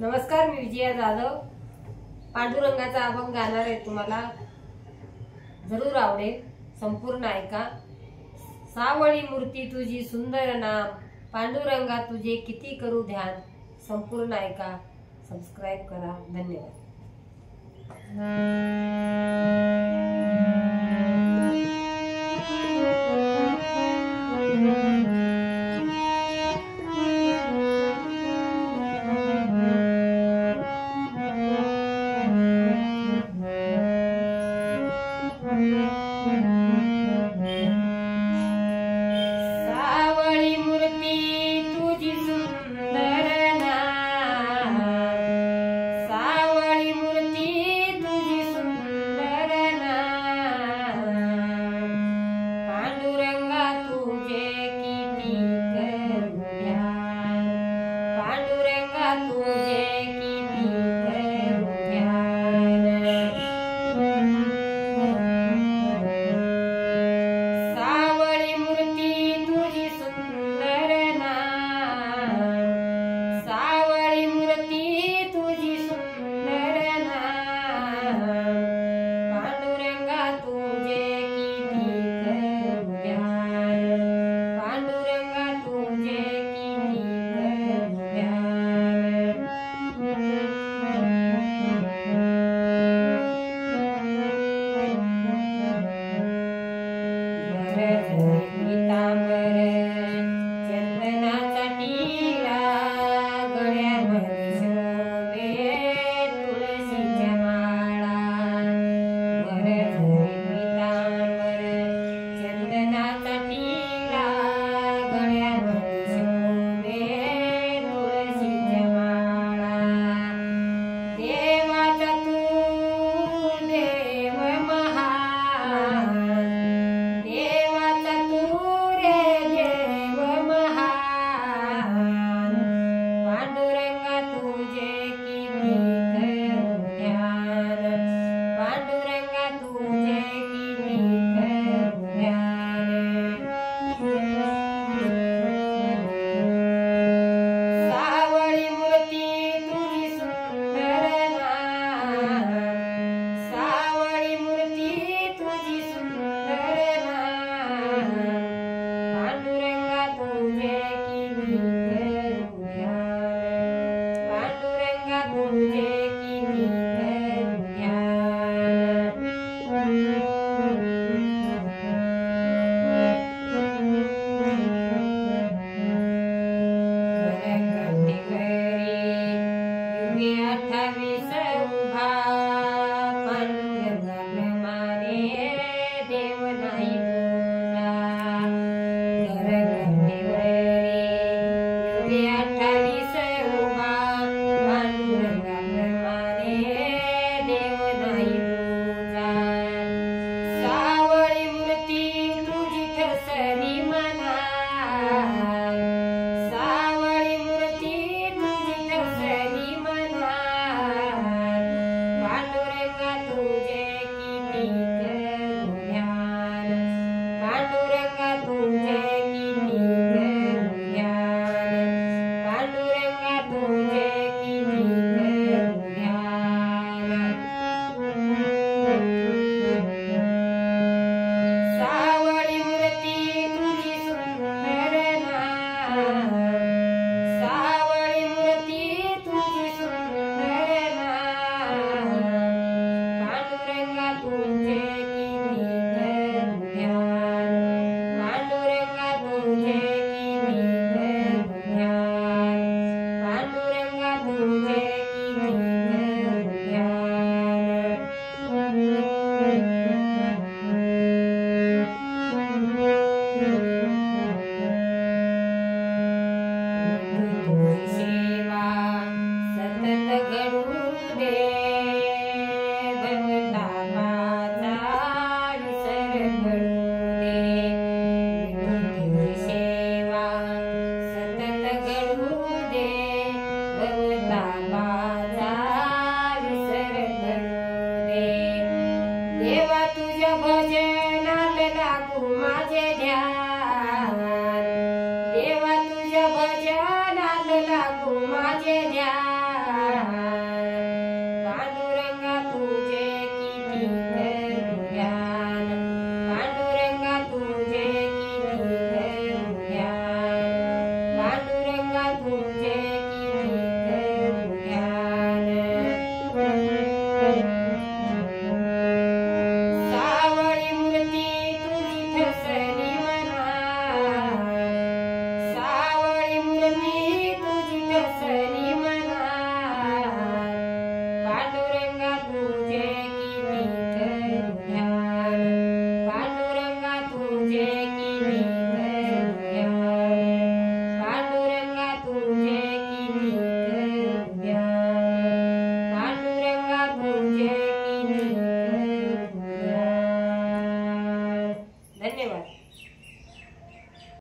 नमस्कार, मी विजया जाधव. पांडुरंगाचा अभंग गाणार आहे. तुम्हाला जरूर आवडेल. संपूर्ण ऐका. सावळी मूर्ती तुझी सुंदर नाम, पांडुरंगा तुझे किती करू ध्यान. संपूर्ण ऐका, सबस्क्राइब करा. धन्यवाद. सावळी मूर्ती तुझी सुंदर नाम, सावळी मूर्ती तुझी सुंदर नाम, पांडुरंगा तुझे किती करू ध्यान, पांडुरंगा तुझे किती करू ध्यान. सावळी मूर्ती तुझी सुंदर नाम, सावळी मूर्ती तुझी सुंदर नाम, पांडुरंगा तुझे किती करू ध्यान, पांडुरंगा तुझे किती करू ध्यान. पीतांबर चंदनाचा टिळा, गळ्यामध्ये शोभे तुळशीच्या माळा. पीतांबर चंदनाचा टिळा, गळ्यामध्ये शोभे तुळशीच्या माळा. देवाचा तू देव महान, देवाचा तू रे देव महान, पांडुरंगा तुझे किती करू ध्यान, पांडुरंगा तुझे किती करू ध्यान. सावळी मूर्ती तुझी सुंदर नाम, सावळी मूर्ती तुझी सुंदर नाम, पांडुरंगा तुझे किती करू ध्यान, पांडुरंगा तुझे किती करू ध्यान. युगे 28 उभा, पांडुरंगा प्रमाणे देव नाही तुझा. युगे 28 उभा, पांडुरंगा प्रमाणे देव नाही तुझा. सावळी मूर्ती तुझी ठसली मना, सावळी मूर्ती तुझी ठसली मना, पांडुरंगा तुझे किती करू ध्यान, पांडुरंगा तुझे किती करू ध्यान, पांडुरंगा तुझे किती करू ध्यान. सावळी मूर्ती तुझी सुंदर नाम, सावळी मूर्ती तुझी सुंदर नाम, पांडुरंगा तुझे किती करू ध्यान, पांडुरंगा तुझे किती करू ध्यान, पांडुरंगा तुझे